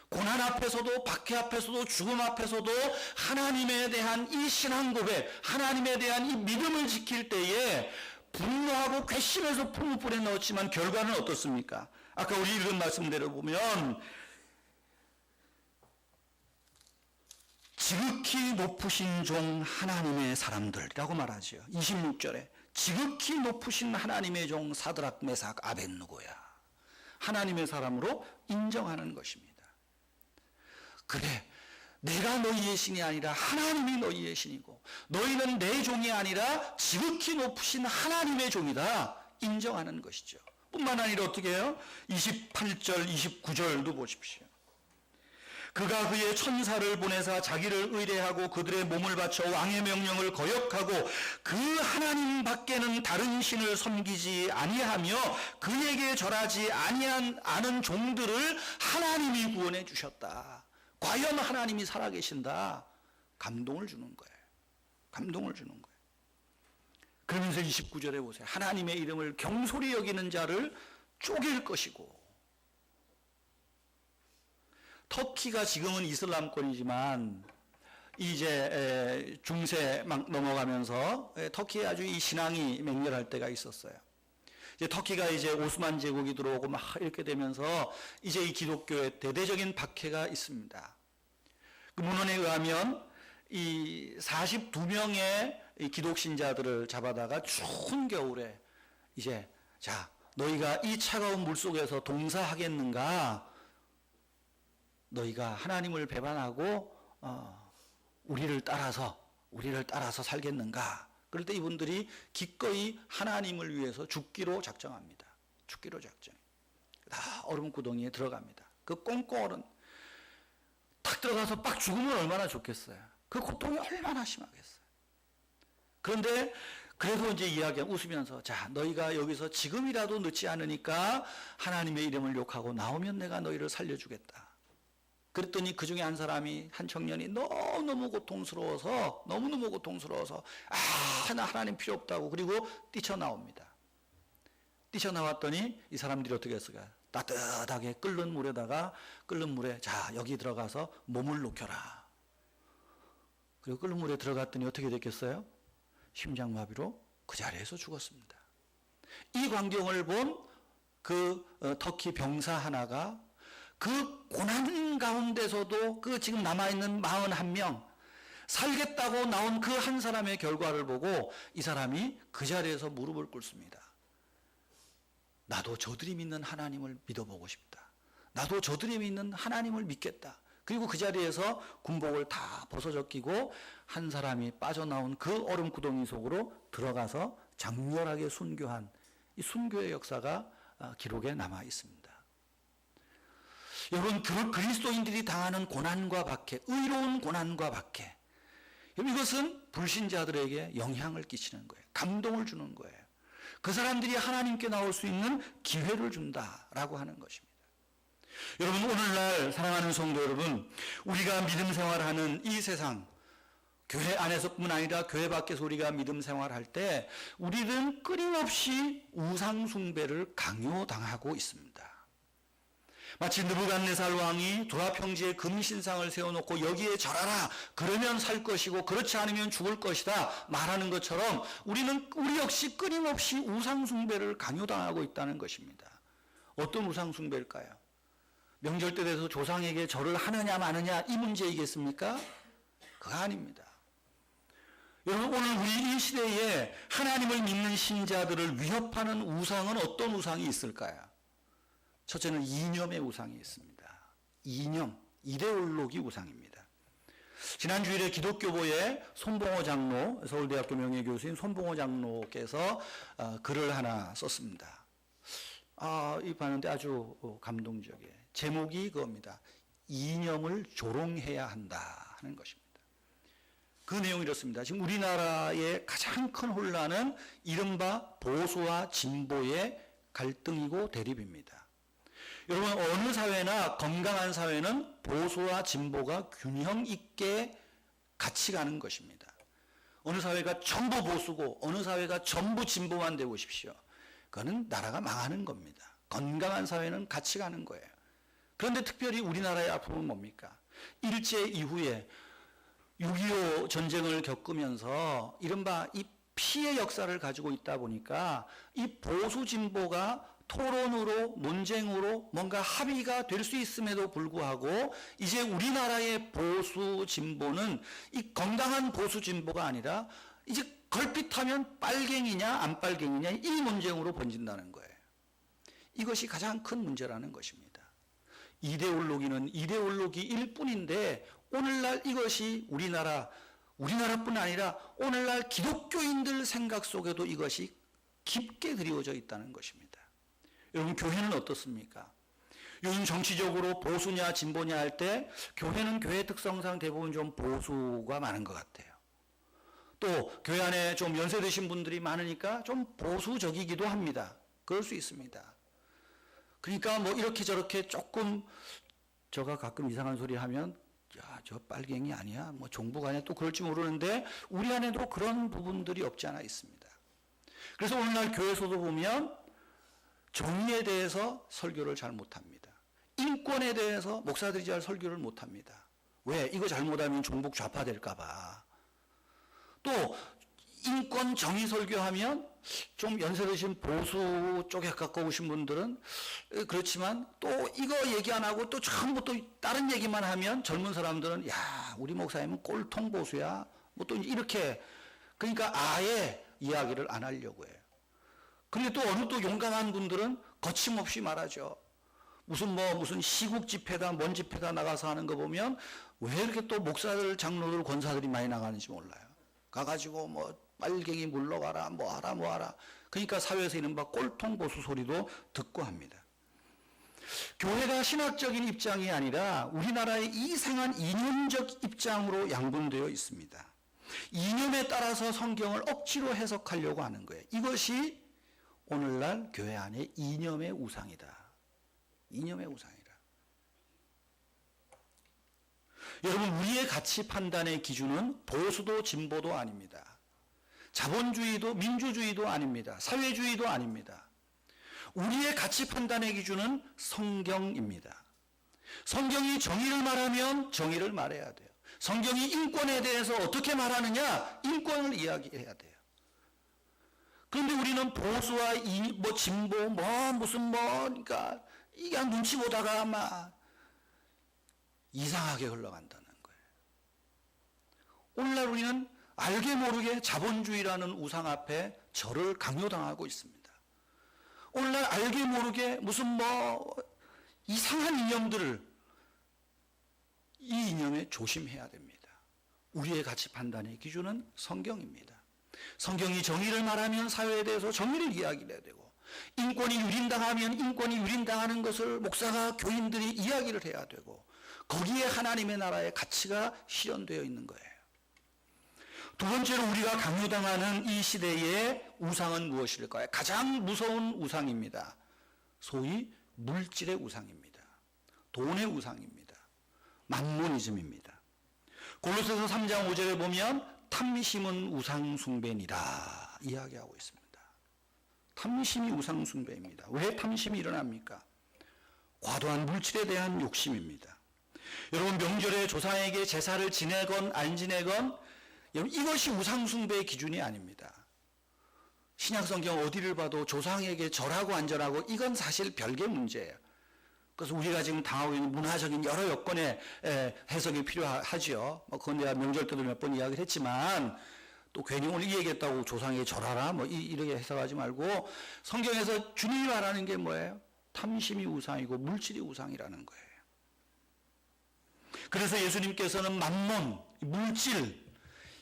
고난 앞에서도 박해 앞에서도 죽음 앞에서도 하나님에 대한 이 신앙 고백, 하나님에 대한 이 믿음을 지킬 때에 분노하고 괘씸해서 풀무불에 넣었지만 결과는 어떻습니까? 아까 우리 읽은 말씀대로 보면 지극히 높으신 종 하나님의 사람들이라고 말하죠. 26절에 지극히 높으신 하나님의 종 사드락 메삭 아벳느고야. 하나님의 사람으로 인정하는 것입니다. 그래, 내가 너희의 신이 아니라 하나님이 너희의 신이고 너희는 내 종이 아니라 지극히 높으신 하나님의 종이다. 인정하는 것이죠. 뿐만 아니라 어떻게 해요? 28절, 29절도 보십시오. 그가 그의 천사를 보내사 자기를 의뢰하고 그들의 몸을 바쳐 왕의 명령을 거역하고 그 하나님 밖에는 다른 신을 섬기지 아니하며 그에게 절하지 않은 종들을 하나님이 구원해 주셨다. 과연 하나님이 살아계신다. 감동을 주는 거예요. 감동을 주는 거예요. 그러면서 29절에 보세요. 하나님의 이름을 경솔히 여기는 자를 쪼갤 것이고, 터키가 지금은 이슬람권이지만 이제 중세 막 넘어가면서 터키에 아주 이 신앙이 맹렬할 때가 있었어요. 이제 터키가 이제 오스만 제국이 들어오고 막 이렇게 되면서 이제 이 기독교의 대대적인 박해가 있습니다. 그 문헌에 의하면 이 42명의 이 기독신자들을 잡아다가 추운 겨울에 이제 자 너희가 이 차가운 물 속에서 동사하겠는가? 너희가 하나님을 배반하고 우리를 따라서 살겠는가? 그럴 때 이분들이 기꺼이 하나님을 위해서 죽기로 작정합니다. 죽기로 작정. 다 얼음구덩이에 들어갑니다. 그 꽁꽁 얼음 탁 들어가서 빡 죽으면 얼마나 좋겠어요. 그 고통이 얼마나 심하겠어요. 그런데 그래도 이제 웃으면서 자 너희가 여기서 지금이라도 늦지 않으니까 하나님의 이름을 욕하고 나오면 내가 너희를 살려주겠다. 그랬더니 그 중에 한 청년이 너무너무 고통스러워서 나 하나님 필요 없다고 그리고 뛰쳐나옵니다. 뛰쳐나왔더니 이 사람들이 어떻게 했을까요? 따뜻하게 끓는 물에 자 여기 들어가서 몸을 녹여라. 그리고 끓는 물에 들어갔더니 어떻게 됐겠어요? 심장마비로 그 자리에서 죽었습니다. 이 광경을 본 그 터키 병사 하나가 그 고난 가운데서도 그 지금 남아있는 41명 살겠다고 나온 그 한 사람의 결과를 보고 이 사람이 그 자리에서 무릎을 꿇습니다. 나도 저들이 믿는 하나님을 믿어보고 싶다. 나도 저들이 믿는 하나님을 믿겠다. 그리고 그 자리에서 군복을 다 벗어젖히고 한 사람이 빠져나온 그 얼음 구덩이 속으로 들어가서 장렬하게 순교한 이 순교의 역사가 기록에 남아 있습니다. 여러분, 그리스도인들이 당하는 고난과 박해, 의로운 고난과 박해, 이것은 불신자들에게 영향을 끼치는 거예요. 감동을 주는 거예요. 그 사람들이 하나님께 나올 수 있는 기회를 준다라고 하는 것입니다. 여러분, 오늘날 사랑하는 성도 여러분, 우리가 믿음 생활하는 이 세상, 교회 안에서뿐만 아니라 교회 밖에서 우리가 믿음 생활할 때 우리는 끊임없이 우상 숭배를 강요당하고 있습니다. 마치 느부갓네살 왕이 두라 평지에 금신상을 세워놓고 여기에 절하라, 그러면 살 것이고 그렇지 않으면 죽을 것이다 말하는 것처럼 우리 역시 끊임없이 우상 숭배를 강요당하고 있다는 것입니다. 어떤 우상 숭배일까요? 명절 때 돼서 조상에게 절을 하느냐 마느냐 이 문제이겠습니까? 그거 아닙니다. 여러분, 오늘 우리 이 시대에 하나님을 믿는 신자들을 위협하는 우상은 어떤 우상이 있을까요? 첫째는 이념의 우상이 있습니다. 이념, 이데올로기 우상입니다. 지난 주일에 기독교보에 손봉호 장로, 서울대학교 명예교수인 손봉호 장로께서 글을 하나 썼습니다. 이 봤는데 아주 감동적이에요. 제목이 그겁니다. 이념을 조롱해야 한다 하는 것입니다. 그 내용이 이렇습니다. 지금 우리나라의 가장 큰 혼란은 이른바 보수와 진보의 갈등이고 대립입니다. 여러분, 어느 사회나 건강한 사회는 보수와 진보가 균형 있게 같이 가는 것입니다. 어느 사회가 전부 보수고 어느 사회가 전부 진보만 되고 싶으시오. 그거는 나라가 망하는 겁니다. 건강한 사회는 같이 가는 거예요. 그런데 특별히 우리나라의 아픔은 뭡니까? 일제 이후에 6.25 전쟁을 겪으면서 이른바 이 피해 역사를 가지고 있다 보니까 이 보수 진보가 토론으로 논쟁으로 뭔가 합의가 될 수 있음에도 불구하고 이제 우리나라의 보수 진보는 이 건강한 보수 진보가 아니라 이제 걸핏하면 빨갱이냐 안 빨갱이냐 이 논쟁으로 번진다는 거예요. 이것이 가장 큰 문제라는 것입니다. 이데올로기는 이데올로기일 뿐인데 오늘날 이것이 우리나라뿐 아니라 오늘날 기독교인들 생각 속에도 이것이 깊게 드리워져 있다는 것입니다. 여러분, 교회는 어떻습니까? 요즘 정치적으로 보수냐 진보냐 할 때 교회는 교회 특성상 대부분 좀 보수가 많은 것 같아요. 또 교회 안에 좀 연세 드신 분들이 많으니까 좀 보수적이기도 합니다. 그럴 수 있습니다. 그러니까 뭐 이렇게 저렇게 조금 제가 가끔 이상한 소리 하면 야, 저 빨갱이 아니야? 뭐 종북 아니야? 또 그럴지 모르는데 우리 안에도 그런 부분들이 없지 않아 있습니다. 그래서 오늘날 교회에서도 보면 정의에 대해서 설교를 잘 못합니다. 인권에 대해서 목사들이 잘 설교를 못합니다. 왜? 이거 잘못하면 종북 좌파 될까 봐. 또 인권 정의 설교하면 좀 연세 드신 보수 쪽에 가까우신 분들은 그렇지만 또 이거 얘기 안 하고 또 전부 또 다른 얘기만 하면 젊은 사람들은 야, 우리 목사님은 꼴통 보수야. 뭐 또 이렇게 그러니까 아예 이야기를 안 하려고 해요. 그런데 또 어느 또 용감한 분들은 거침없이 말하죠. 무슨 시국 집회다 뭔 집회다 나가서 하는 거 보면 왜 이렇게 또 목사들, 장로들, 권사들이 많이 나가는지 몰라요. 가가지고 뭐 빨갱이 물러가라 뭐 하라. 그러니까 사회에서 이른바 꼴통 보수 소리도 듣고 합니다. 교회가 신학적인 입장이 아니라 우리나라의 이상한 이념적 입장으로 양분되어 있습니다. 이념에 따라서 성경을 억지로 해석하려고 하는 거예요. 이것이 오늘날 교회 안에 이념의 우상이다. 이념의 우상이다. 여러분, 우리의 가치 판단의 기준은 보수도 진보도 아닙니다. 자본주의도 민주주의도 아닙니다. 사회주의도 아닙니다. 우리의 가치 판단의 기준은 성경입니다. 성경이 정의를 말하면 정의를 말해야 돼요. 성경이 인권에 대해서 어떻게 말하느냐? 인권을 이야기해야 돼요. 그런데 우리는 보수와 진보, 그러니까 이게 눈치 보다가 막 이상하게 흘러간다는 거예요. 오늘날 우리는 알게 모르게 자본주의라는 우상 앞에 절을 강요당하고 있습니다. 오늘날 알게 모르게 이상한 이념들을 때문에 조심해야 됩니다. 우리의 가치 판단의 기준은 성경입니다. 성경이 정의를 말하면 사회에 대해서 정의를 이야기해야 되고, 인권이 유린당하면 인권이 유린당하는 것을 목사가, 교인들이 이야기를 해야 되고, 거기에 하나님의 나라의 가치가 실현되어 있는 거예요. 두 번째로 우리가 강요당하는 이 시대의 우상은 무엇일까요? 가장 무서운 우상입니다. 소위 물질의 우상입니다. 돈의 우상입니다. 만모니즘입니다. 골로새서 3장 5절에 보면 탐심은 우상 숭배니라 이야기하고 있습니다. 탐심이 우상 숭배입니다. 왜 탐심이 일어납니까? 과도한 물질에 대한 욕심입니다. 여러분, 명절에 조상에게 제사를 지내건 안 지내건 여러분, 이것이 우상 숭배의 기준이 아닙니다. 신약성경 어디를 봐도 조상에게 절하고 안 절하고 이건 사실 별개 문제예요. 그래서 우리가 지금 당하고 있는 문화적인 여러 여건의 해석이 필요하죠. 그건 내가 명절 때도 몇 번 이야기를 했지만, 또 괜히 오늘 이 얘기했다고 조상에게 절하라 이렇게 해석하지 말고, 성경에서 주님이 말하는 게 뭐예요? 탐심이 우상이고 물질이 우상이라는 거예요. 그래서 예수님께서는 만몬, 물질,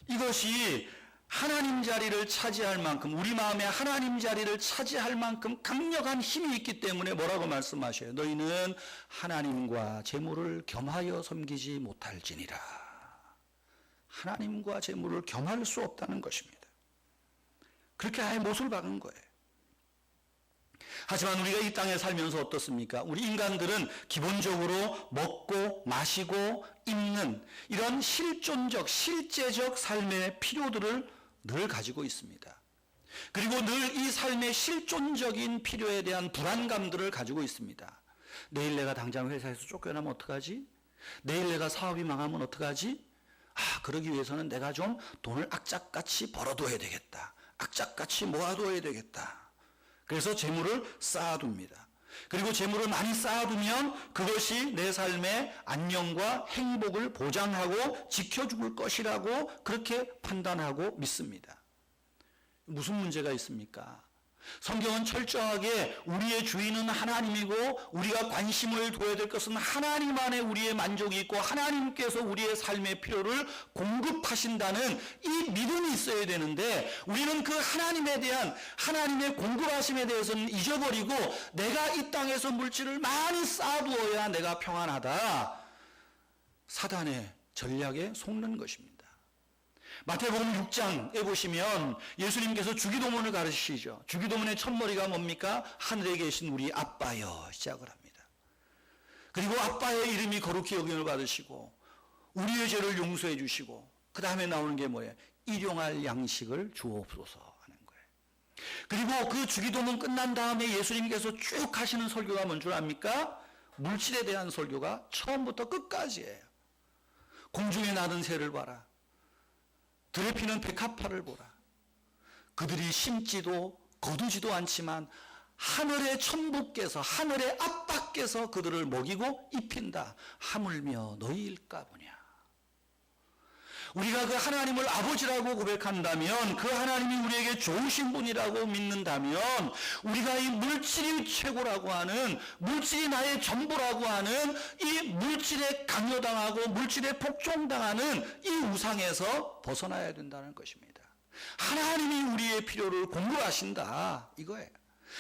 이것이 하나님 자리를 차지할 만큼, 우리 마음에 하나님 자리를 차지할 만큼 강력한 힘이 있기 때문에 뭐라고 말씀하셔요? 너희는 하나님과 재물을 겸하여 섬기지 못할지니라. 하나님과 재물을 겸할 수 없다는 것입니다. 그렇게 아예 못을 박은 거예요. 하지만 우리가 이 땅에 살면서 어떻습니까? 우리 인간들은 기본적으로 먹고 마시고 입는 이런 실존적, 실제적 삶의 필요들을 늘 가지고 있습니다. 그리고 늘 이 삶의 실존적인 필요에 대한 불안감들을 가지고 있습니다. 내일 내가 당장 회사에서 쫓겨나면 어떡하지? 내일 내가 사업이 망하면 어떡하지? 그러기 위해서는 내가 좀 돈을 악착같이 벌어둬야 되겠다. 악착같이 모아둬야 되겠다. 그래서 재물을 쌓아둡니다. 그리고 재물을 많이 쌓아두면 그것이 내 삶의 안녕과 행복을 보장하고 지켜줄 것이라고 그렇게 판단하고 믿습니다. 무슨 문제가 있습니까? 성경은 철저하게 우리의 주인은 하나님이고 우리가 관심을 둬야 될 것은 하나님 안에 우리의 만족이 있고 하나님께서 우리의 삶의 필요를 공급하신다는 이 믿음이 있어야 되는데, 우리는 그 하나님에 대한 하나님의 공급하심에 대해서는 잊어버리고 내가 이 땅에서 물질을 많이 쌓아두어야 내가 평안하다, 사단의 전략에 속는 것입니다. 마태복음 6장에 보시면 예수님께서 주기도문을 가르치시죠. 주기도문의 첫머리가 뭡니까? 하늘에 계신 우리 아빠여 시작을 합니다. 그리고 아빠의 이름이 거룩히 여김을 받으시고 우리의 죄를 용서해 주시고, 그 다음에 나오는 게 뭐예요? 일용할 양식을 주옵소서 하는 거예요. 그리고 그 주기도문 끝난 다음에 예수님께서 쭉 하시는 설교가 뭔 줄 압니까? 물질에 대한 설교가 처음부터 끝까지예요. 공중에 나는 새를 봐라. 들에 피는 백합화를 보라. 그들이 심지도 거두지도 않지만 하늘의 천부께서, 하늘의 아빠께서 그들을 먹이고 입힌다. 하물며 너희일까 보냐. 우리가 그 하나님을 아버지라고 고백한다면, 그 하나님이 우리에게 좋으신 분이라고 믿는다면, 우리가 이 물질이 최고라고 하는, 물질이 나의 전부라고 하는 이 물질에 강요당하고 물질에 복종당하는 이 우상에서 벗어나야 된다는 것입니다. 하나님이 우리의 필요를 공급하신다 이거예요.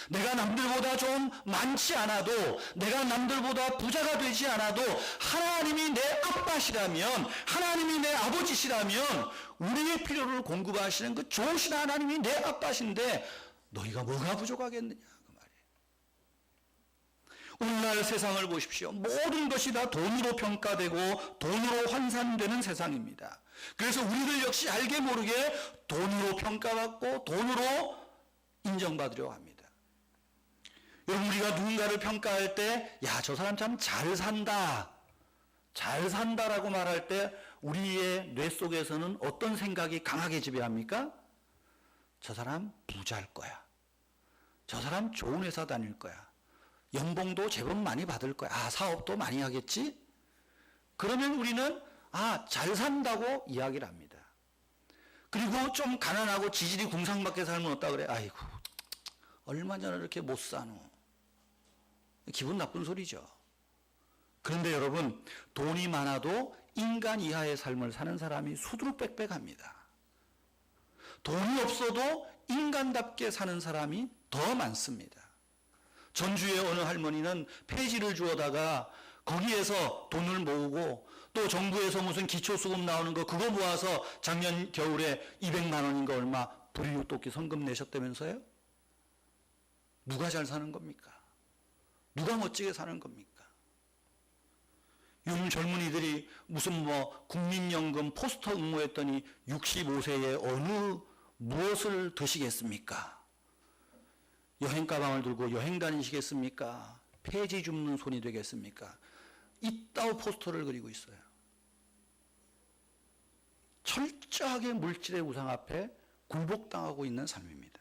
내가 남들보다 좀 많지 않아도, 내가 남들보다 부자가 되지 않아도 하나님이 내 아빠시라면, 하나님이 내 아버지시라면 우리의 필요를 공급하시는 그 좋으신 하나님이 내 아빠신데 너희가 뭐가 부족하겠느냐 그 말이에요. 오늘날 세상을 보십시오. 모든 것이 다 돈으로 평가되고 돈으로 환산되는 세상입니다. 그래서 우리들 역시 알게 모르게 돈으로 평가받고 돈으로 인정받으려고 합니다. 여러분, 우리가 누군가를 평가할 때, 야, 저 사람 참 잘 산다, 잘 산다라고 말할 때 우리의 뇌 속에서는 어떤 생각이 강하게 지배합니까? 저 사람 부자일 거야. 저 사람 좋은 회사 다닐 거야. 연봉도 제법 많이 받을 거야. 사업도 많이 하겠지? 그러면 우리는 잘 산다고 이야기를 합니다. 그리고 좀 가난하고 지질이 궁상맞게 살면 어따 그래? 아이고, 얼마 전에 이렇게 못 사노. 기분 나쁜 소리죠. 그런데 여러분, 돈이 많아도 인간 이하의 삶을 사는 사람이 수두룩빽빽합니다. 돈이 없어도 인간답게 사는 사람이 더 많습니다. 전주의 어느 할머니는 폐지를 주워다가 거기에서 돈을 모으고 또 정부에서 무슨 기초수급 나오는 거 그거 모아서 작년 겨울에 200만 원인가 얼마 불이웃 돕기 성금 내셨다면서요? 누가 잘 사는 겁니까? 누가 멋지게 사는 겁니까? 요즘 젊은이들이 무슨 뭐 국민연금 포스터 응모했더니 65세에 어느 무엇을 드시겠습니까? 여행 가방을 들고 여행 다니시겠습니까? 폐지 줍는 손이 되겠습니까? 이따오 포스터를 그리고 있어요. 철저하게 물질의 우상 앞에 굴복당하고 있는 삶입니다.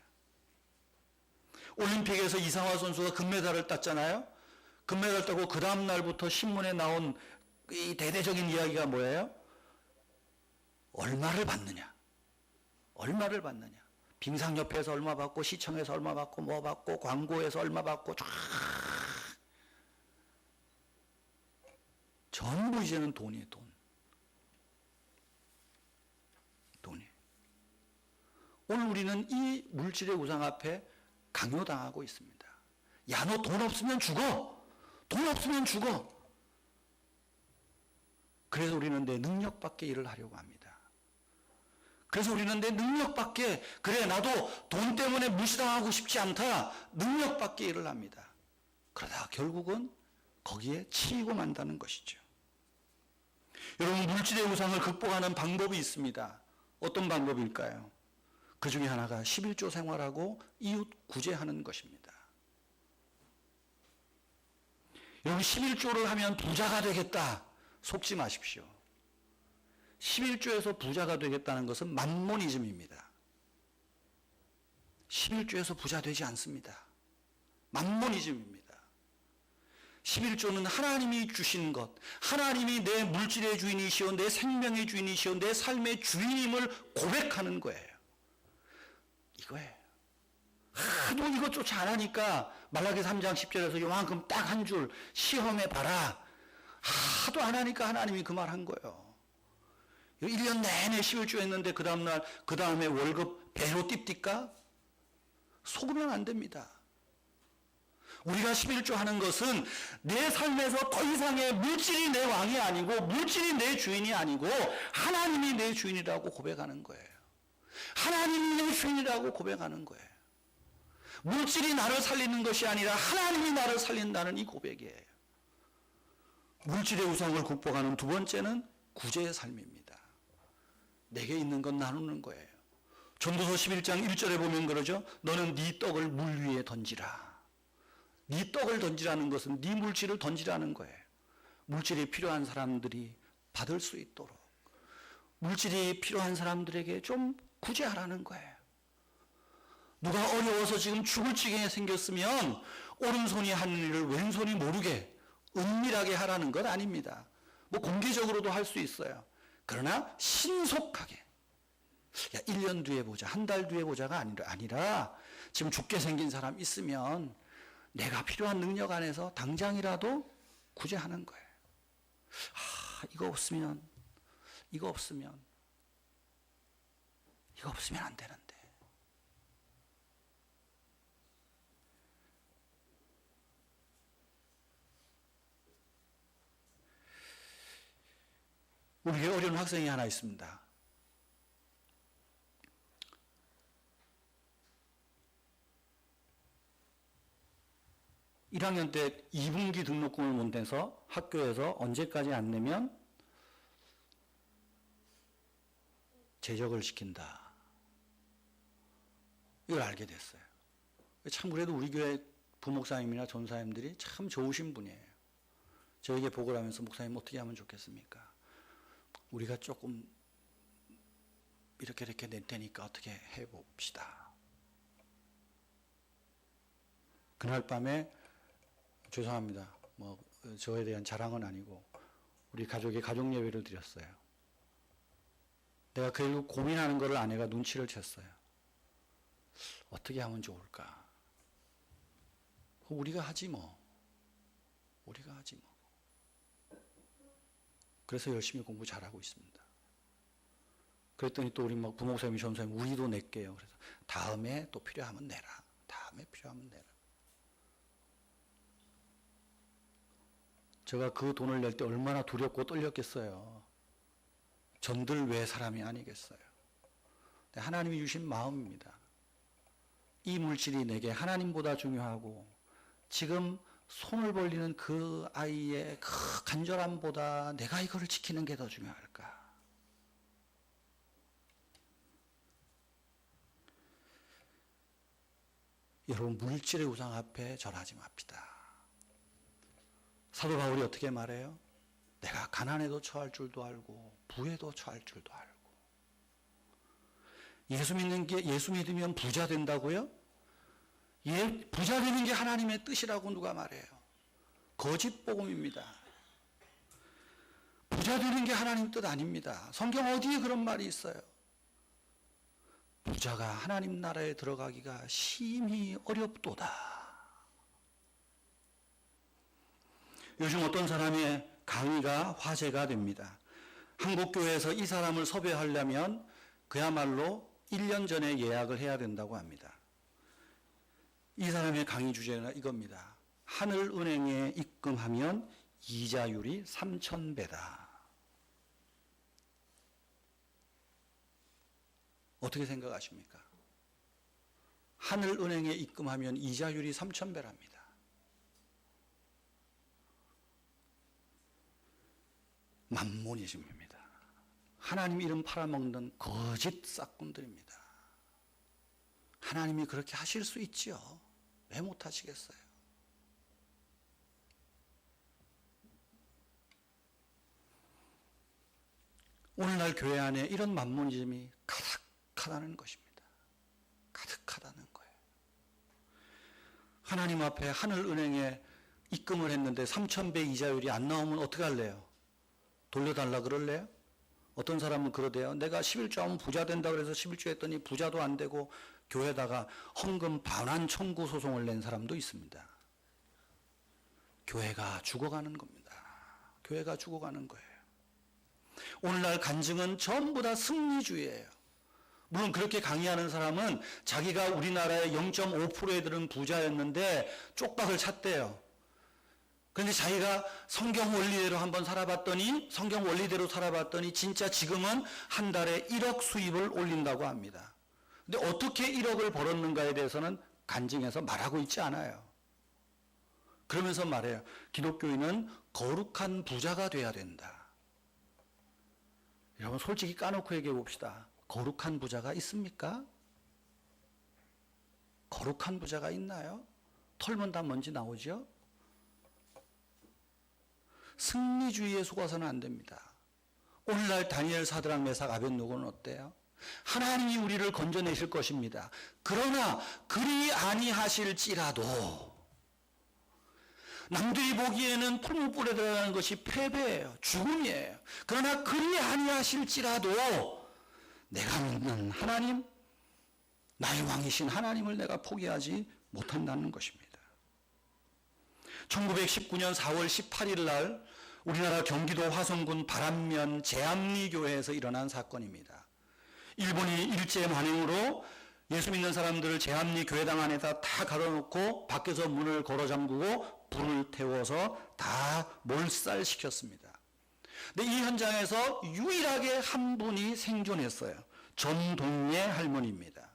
올림픽에서 이상화 선수가 금메달을 땄잖아요. 금메달 따고 그 다음 날부터 신문에 나온 이 대대적인 이야기가 뭐예요? 얼마를 받느냐? 얼마를 받느냐? 빙상협회에서 얼마 받고 시청에서 얼마 받고 뭐 받고 광고에서 얼마 받고 쫙 전부 이제는 돈이에요. 돈이. 오늘 우리는 이 물질의 우상 앞에 강요당하고 있습니다. 야, 너 돈 없으면 죽어. 돈 없으면 죽어. 그래서 우리는 내 능력 밖에 일을 하려고 합니다. 그래서 우리는 내 능력 밖에, 그래 나도 돈 때문에 무시당하고 싶지 않다. 능력 밖에 일을 합니다. 그러다 결국은 거기에 치이고 만다는 것이죠. 여러분, 물질의 우상을 극복하는 방법이 있습니다. 어떤 방법일까요? 그 중에 하나가 11조 생활하고 이웃 구제하는 것입니다. 여러분, 11조를 하면 부자가 되겠다. 속지 마십시오. 11조에서 부자가 되겠다는 것은 만모니즘입니다. 11조에서 부자 되지 않습니다. 만모니즘입니다. 11조는 하나님이 주신 것, 하나님이 내 물질의 주인이시오, 내 생명의 주인이시오, 내 삶의 주인임을 고백하는 거예요. 이거예요. 하도 이것조차 안 하니까 말라기 3장 10절에서 요만큼 딱 한 줄 시험해 봐라. 하도 안 하니까 하나님이 그 말 한 거예요. 1년 내내 11조 했는데 그 다음에 월급 배로 띱디까? 속으면 안 됩니다. 우리가 11조 하는 것은 내 삶에서 더 이상의 물질이 내 왕이 아니고 물질이 내 주인이 아니고 하나님이 내 주인이라고 고백하는 거예요. 하나님이 내 주인이라고 고백하는 거예요. 물질이 나를 살리는 것이 아니라 하나님이 나를 살린다는 이 고백이에요. 물질의 우상을 극복하는 두 번째는 구제의 삶입니다. 내게 있는 건 나누는 거예요. 전도서 11장 1절에 보면 그러죠. 너는 네 떡을 물 위에 던지라. 네 떡을 던지라는 것은 네 물질을 던지라는 거예요. 물질이 필요한 사람들이 받을 수 있도록 물질이 필요한 사람들에게 좀 구제하라는 거예요. 누가 어려워서 지금 죽을 지경에 생겼으면 오른손이 하는 일을 왼손이 모르게 은밀하게 하라는 건 아닙니다. 뭐 공개적으로도 할 수 있어요. 그러나 신속하게. 야, 1년 뒤에 보자, 한 달 뒤에 보자가 아니라 지금 죽게 생긴 사람 있으면 내가 필요한 능력 안에서 당장이라도 구제하는 거예요. 이거 없으면 안 되는데. 우리에게 어려운 학생이 하나 있습니다. (1학년) 때 2분기 등록금을 못 내서 학교에서 언제까지 안 내면 제적을 시킨다. 이걸 알게 됐어요. 참 그래도 우리 교회 부목사님이나 전사님들이 참 좋으신 분이에요. 저에게 보고를 하면서 목사님 어떻게 하면 좋겠습니까? 우리가 조금 이렇게 낼 테니까 어떻게 해봅시다. 그날 밤에 죄송합니다. 뭐 저에 대한 자랑은 아니고 우리 가족이 가족 예배를 드렸어요. 내가 결국 고민하는 것을 아내가 눈치를 챘어요. 어떻게 하면 좋을까? 우리가 하지 뭐. 그래서 열심히 공부 잘하고 있습니다. 그랬더니 또 우리 막 부목사님이 전사님 우리도 낼게요. 그래서 다음에 또 필요하면 내라. 다음에 필요하면 내라. 제가 그 돈을 낼 때 얼마나 두렵고 떨렸겠어요. 전들 외 사람이 아니겠어요. 하나님이 주신 마음입니다. 이 물질이 내게 하나님보다 중요하고 지금 손을 벌리는 그 아이의 그 간절함보다 내가 이거를 지키는 게 더 중요할까? 여러분, 물질의 우상 앞에 절하지 맙시다. 사도 바울이 어떻게 말해요? 내가 가난에도 처할 줄도 알고 부에도 처할 줄도 알고. 예수 믿으면 부자 된다고요? 부자 되는 게 하나님의 뜻이라고 누가 말해요? 거짓 복음입니다. 부자 되는 게 하나님 뜻 아닙니다. 성경 어디에 그런 말이 있어요? 부자가 하나님 나라에 들어가기가 심히 어렵도다. 요즘 어떤 사람의 강의가 화제가 됩니다. 한국교회에서 이 사람을 섭외하려면 그야말로 1년 전에 예약을 해야 된다고 합니다. 이 사람의 강의 주제는 이겁니다. 하늘은행에 입금하면 이자율이 3,000배다. 어떻게 생각하십니까? 하늘은행에 입금하면 이자율이 3,000배랍니다. 만몬이즘입니다. 하나님 이름 팔아먹는 거짓 싹꾼들입니다. 하나님이 그렇게 하실 수 있지요. 왜 못하시겠어요? 오늘날 교회 안에 이런 만몬이즘이 가득하다는 것입니다. 가득하다는 거예요. 하나님 앞에 하늘은행에 입금을 했는데 3,000배 이자율이 안 나오면 어떻게 할래요? 돌려달라 그럴래요? 어떤 사람은 그러대요. 내가 11조 하면 부자 된다 그래서 11조 했더니 부자도 안 되고 교회에다가 헌금 반환 청구 소송을 낸 사람도 있습니다. 교회가 죽어가는 겁니다. 교회가 죽어가는 거예요. 오늘날 간증은 전부 다 승리주의예요. 물론 그렇게 강의하는 사람은 자기가 우리나라의 0.5%에 들은 부자였는데 쪽박을 찼대요. 그런데 자기가 성경 원리대로 한번 성경 원리대로 살아봤더니 진짜 지금은 한 달에 1억 수입을 올린다고 합니다. 근데 어떻게 1억을 벌었는가에 대해서는 간증해서 말하고 있지 않아요. 그러면서 말해요. 기독교인은 거룩한 부자가 돼야 된다. 여러분 솔직히 까놓고 얘기해 봅시다. 거룩한 부자가 있습니까? 거룩한 부자가 있나요? 털면 다 먼지 나오죠? 승리주의에 속아서는 안 됩니다. 오늘날 다니엘, 사드락, 메삭, 아벳노고는 어때요? 하나님이 우리를 건져내실 것입니다. 그러나 그리 아니하실지라도 남들이 보기에는 풀무불에 들어가는 것이 패배예요. 죽음이에요. 그러나 그리 아니하실지라도 내가 믿는 하나님, 나의 왕이신 하나님을 내가 포기하지 못한다는 것입니다. 1919년 4월 18일 날 우리나라 경기도 화성군 바람면 제암리 교회에서 일어난 사건입니다. 일본이 일제 만행으로 예수 믿는 사람들을 제암리 교회당 안에다 다 가둬놓고 밖에서 문을 걸어 잠그고 불을 태워서 다 몰살시켰습니다. 근데 이 현장에서 유일하게 한 분이 생존했어요. 전동예 할머니입니다.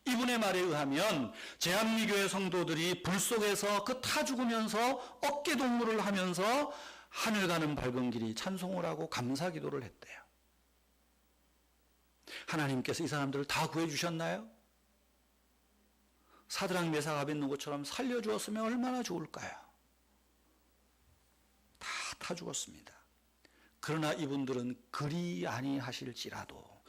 이분의 말에 의하면 제암리교회 성도들이 불 속에서 그 타 죽으면서 어깨동무를 하면서 하늘 가는 밝은 길이 찬송을 하고 감사 기도를 했대요. 하나님께서 이 사람들을 다 구해주셨나요? 사드락, 메삭, 아벳노고처럼 살려주었으면 얼마나 좋을까요? 다 타 죽었습니다. 그러나 이분들은 그리 아니하실지라도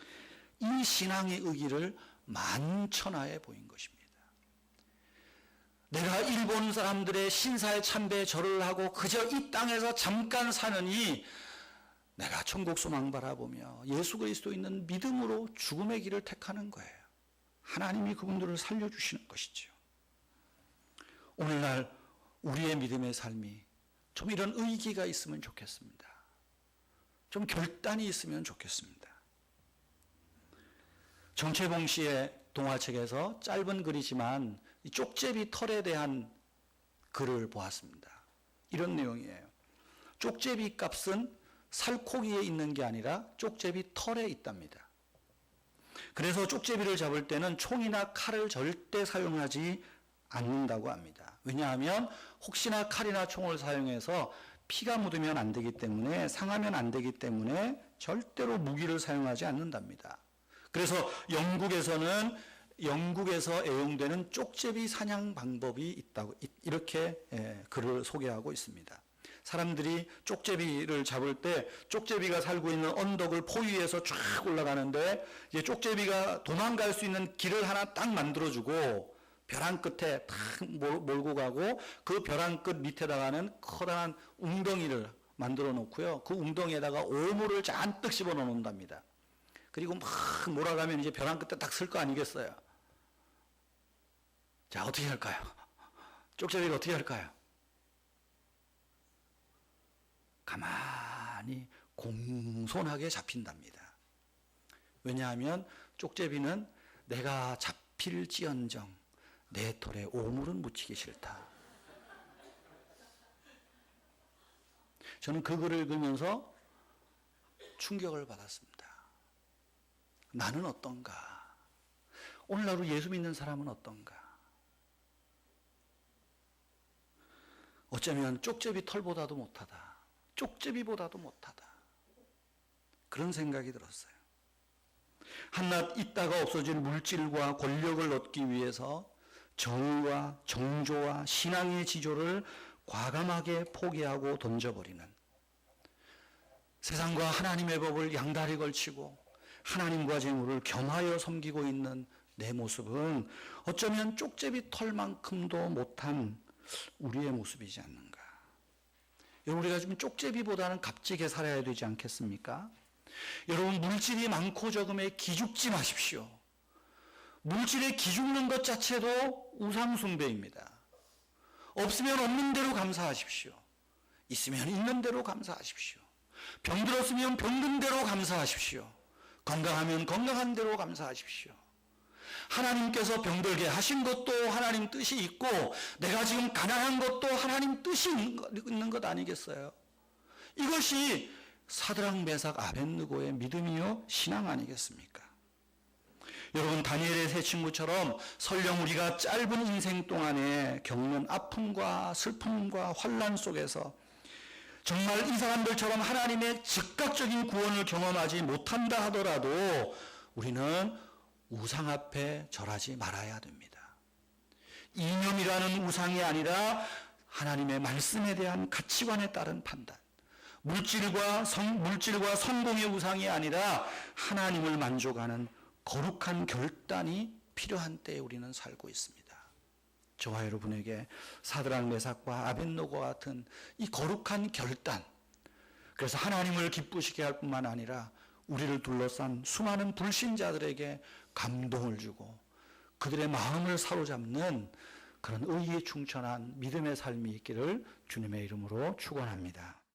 이 신앙의 의기를 만천하에 보인 것입니다. 내가 일본 사람들의 신사에 참배에 절을 하고 그저 이 땅에서 잠깐 사느니 내가 천국 소망 바라보며 예수 그리스도 있는 믿음으로 죽음의 길을 택하는 거예요. 하나님이 그분들을 살려주시는 것이죠. 오늘날 우리의 믿음의 삶이 좀 이런 의기가 있으면 좋겠습니다. 좀 결단이 있으면 좋겠습니다. 정채봉 씨의 동화책에서 짧은 글이지만 이 쪽제비 털에 대한 글을 보았습니다. 이런 내용이에요. 쪽제비 값은 살코기에 있는 게 아니라 쪽제비 털에 있답니다. 그래서 쪽제비를 잡을 때는 총이나 칼을 절대 사용하지 않는다고 합니다. 왜냐하면 혹시나 칼이나 총을 사용해서 피가 묻으면 안 되기 때문에, 상하면 안 되기 때문에 절대로 무기를 사용하지 않는답니다. 그래서 영국에서 애용되는 쪽제비 사냥 방법이 있다고, 이렇게 글을 소개하고 있습니다. 사람들이 쪽제비를 잡을 때 쪽제비가 살고 있는 언덕을 포위해서 쫙 올라가는데, 이제 쪽제비가 도망갈 수 있는 길을 하나 딱 만들어주고 벼랑 끝에 탁 몰고 가고, 그 벼랑 끝 밑에다가는 커다란 웅덩이를 만들어 놓고요. 그 웅덩이에다가 오물을 잔뜩 씹어 놓는답니다. 그리고 막 몰아가면 이제 벼랑 끝에 딱 쓸 거 아니겠어요? 자, 어떻게 할까요? 쪽제비가 어떻게 할까요? 가만히 공손하게 잡힌답니다. 왜냐하면 쪽제비는 내가 잡힐지언정 내 털에 오물은 묻히기 싫다. 저는 그 글을 읽으면서 충격을 받았습니다. 나는 어떤가? 오늘 하루 예수 믿는 사람은 어떤가? 어쩌면 쪽제비 털보다도 못하다. 쪽제비보다도 못하다. 그런 생각이 들었어요. 한낱 있다가 없어질 물질과 권력을 얻기 위해서 정의와 정조와 신앙의 지조를 과감하게 포기하고 던져버리는, 세상과 하나님의 법을 양다리 걸치고 하나님과 재물을 겸하여 섬기고 있는 내 모습은 어쩌면 쪽제비 털만큼도 못한 우리의 모습이지 않는가. 여러분, 우리가 지금 쪽제비보다는 값지게 살아야 되지 않겠습니까? 여러분, 물질이 많고 적음에 기죽지 마십시오. 물질에 기죽는 것 자체도 우상숭배입니다. 없으면 없는 대로 감사하십시오. 있으면 있는 대로 감사하십시오. 병들었으면 병든 대로 감사하십시오. 건강하면 건강한 대로 감사하십시오. 하나님께서 병들게 하신 것도 하나님 뜻이 있고, 내가 지금 가난한 것도 하나님 뜻이 있는 것 아니겠어요? 이것이 사드락 메삭 아벳느고의 믿음이요 신앙 아니겠습니까? 여러분, 다니엘의 세 친구처럼 설령 우리가 짧은 인생 동안에 겪는 아픔과 슬픔과 환난 속에서 정말 이 사람들처럼 하나님의 즉각적인 구원을 경험하지 못한다 하더라도 우리는 우상 앞에 절하지 말아야 됩니다. 이념이라는 우상이 아니라 하나님의 말씀에 대한 가치관에 따른 판단, 물질과 성공의 우상이 아니라 하나님을 만족하는 거룩한 결단이 필요한 때에 우리는 살고 있습니다. 저와 여러분에게 사드락 메삭과 아벳느고와 같은 이 거룩한 결단, 그래서 하나님을 기쁘시게 할 뿐만 아니라 우리를 둘러싼 수많은 불신자들에게 감동을 주고 그들의 마음을 사로잡는 그런 의에 충천한 믿음의 삶이 있기를 주님의 이름으로 축원합니다.